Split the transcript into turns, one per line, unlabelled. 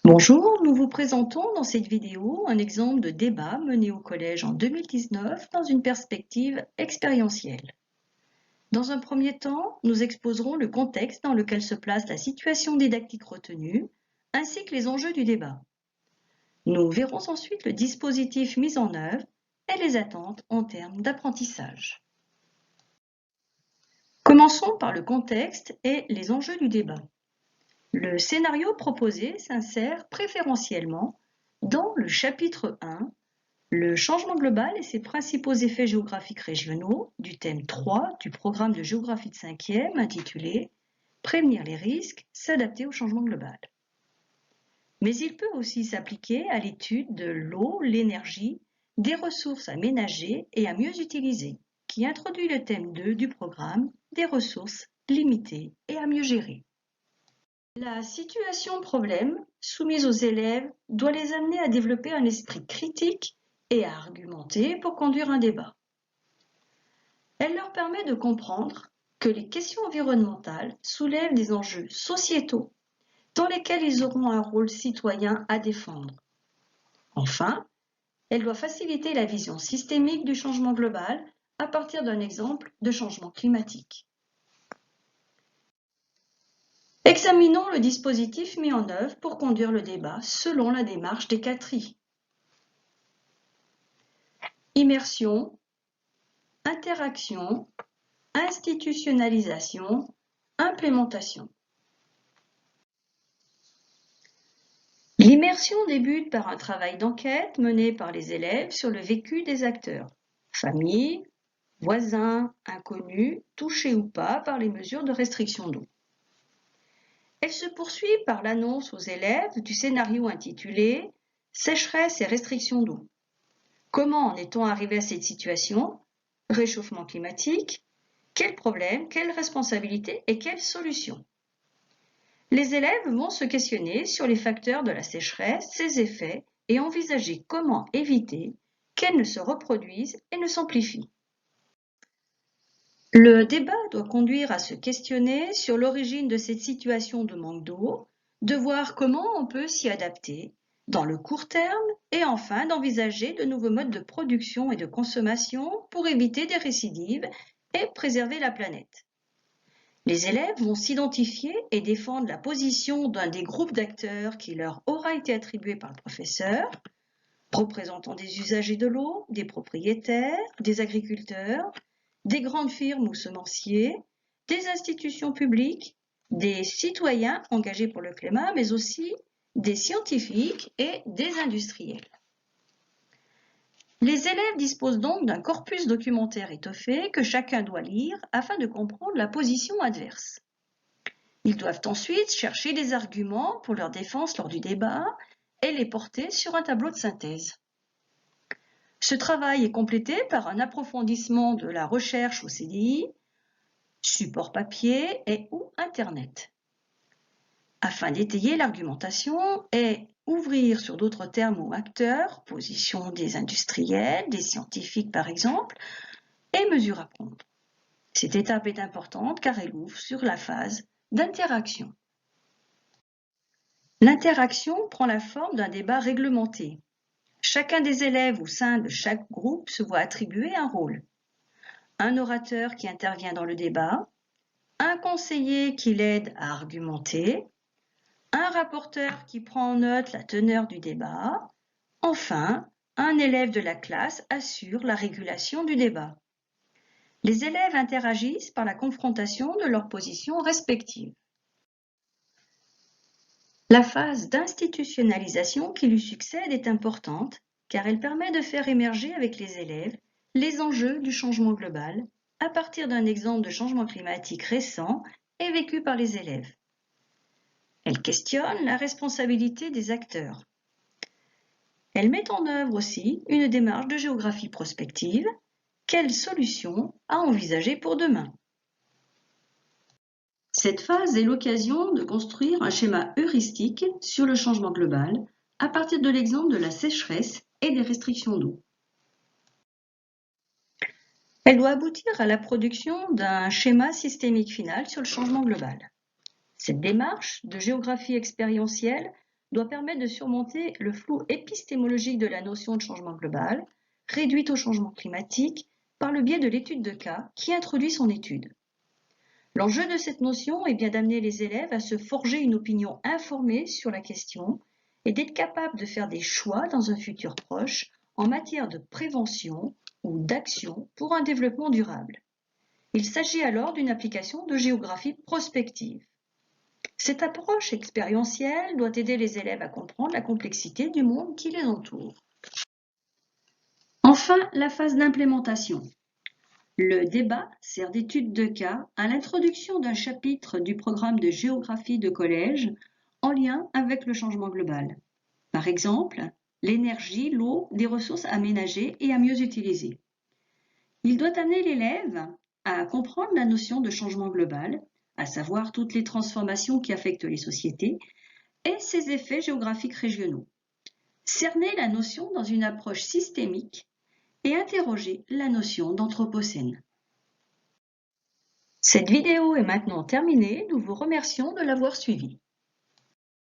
Bonjour, nous vous présentons dans cette vidéo un exemple de débat mené au collège en 2019 dans une perspective expérientielle. Dans un premier temps, nous exposerons le contexte dans lequel se place la situation didactique retenue, ainsi que les enjeux du débat. Nous verrons ensuite le dispositif mis en œuvre et les attentes en termes d'apprentissage. Commençons par le contexte et les enjeux du débat. Le scénario proposé s'insère préférentiellement dans le chapitre 1, le changement global et ses principaux effets géographiques régionaux, du thème 3 du programme de géographie de 5e intitulé « Prévenir les risques, s'adapter au changement global ». Mais il peut aussi s'appliquer à l'étude de l'eau, l'énergie, des ressources à ménager et à mieux utiliser, qui introduit le thème 2 du programme des ressources limitées et à mieux gérer. La situation problème soumise aux élèves doit les amener à développer un esprit critique et à argumenter pour conduire un débat. Elle leur permet de comprendre que les questions environnementales soulèvent des enjeux sociétaux dans lesquels ils auront un rôle citoyen à défendre. Enfin, elle doit faciliter la vision systémique du changement global à partir d'un exemple de changement climatique. Examinons le dispositif mis en œuvre pour conduire le débat selon la démarche des 4I. Immersion, interaction, institutionnalisation, implémentation. L'immersion débute par un travail d'enquête mené par les élèves sur le vécu des acteurs, familles, voisins, inconnus, touchés ou pas par les mesures de restriction d'eau. Elle se poursuit par l'annonce aux élèves du scénario intitulé « Sécheresse et restriction d'eau ». Comment en est-on arrivé à cette situation? Réchauffement climatique? Quels problèmes, quelles responsabilités et quelles solutions? Les élèves vont se questionner sur les facteurs de la sécheresse, ses effets et envisager comment éviter qu'elle ne se reproduise et ne s'amplifie. Le débat doit conduire à se questionner sur l'origine de cette situation de manque d'eau, de voir comment on peut s'y adapter dans le court terme et enfin d'envisager de nouveaux modes de production et de consommation pour éviter des récidives et préserver la planète. Les élèves vont s'identifier et défendre la position d'un des groupes d'acteurs qui leur aura été attribué par le professeur, représentant des usagers de l'eau, des propriétaires, des agriculteurs, des grandes firmes ou semenciers, des institutions publiques, des citoyens engagés pour le climat, mais aussi des scientifiques et des industriels. Les élèves disposent donc d'un corpus documentaire étoffé que chacun doit lire afin de comprendre la position adverse. Ils doivent ensuite chercher des arguments pour leur défense lors du débat et les porter sur un tableau de synthèse. Ce travail est complété par un approfondissement de la recherche au CDI, support papier et ou Internet, afin d'étayer l'argumentation et ouvrir sur d'autres termes ou acteurs, position des industriels, des scientifiques par exemple, et mesures à prendre. Cette étape est importante car elle ouvre sur la phase d'interaction. L'interaction prend la forme d'un débat réglementé. Chacun des élèves au sein de chaque groupe se voit attribuer un rôle. Un orateur qui intervient dans le débat, un conseiller qui l'aide à argumenter, un rapporteur qui prend en note la teneur du débat, enfin, un élève de la classe assure la régulation du débat. Les élèves interagissent par la confrontation de leurs positions respectives. La phase d'institutionnalisation qui lui succède est importante car elle permet de faire émerger avec les élèves les enjeux du changement global à partir d'un exemple de changement climatique récent et vécu par les élèves. Elle questionne la responsabilité des acteurs. Elle met en œuvre aussi une démarche de géographie prospective. Quelles solutions à envisager pour demain? Cette phase est l'occasion de construire un schéma heuristique sur le changement global à partir de l'exemple de la sécheresse et des restrictions d'eau. Elle doit aboutir à la production d'un schéma systémique final sur le changement global. Cette démarche de géographie expérientielle doit permettre de surmonter le flou épistémologique de la notion de changement global, réduite au changement climatique, par le biais de l'étude de cas qui introduit son étude. L'enjeu de cette notion est bien d'amener les élèves à se forger une opinion informée sur la question et d'être capables de faire des choix dans un futur proche en matière de prévention ou d'action pour un développement durable. Il s'agit alors d'une application de géographie prospective. Cette approche expérientielle doit aider les élèves à comprendre la complexité du monde qui les entoure. Enfin, la phase d'implémentation. Le débat sert d'étude de cas à l'introduction d'un chapitre du programme de géographie de collège en lien avec le changement global. Par exemple, l'énergie, l'eau, des ressources à aménager et à mieux utiliser. Il doit amener l'élève à comprendre la notion de changement global, à savoir toutes les transformations qui affectent les sociétés et ses effets géographiques régionaux. Cerner la notion dans une approche systémique et interroger la notion d'anthropocène. Cette vidéo est maintenant terminée, nous vous remercions de l'avoir suivie.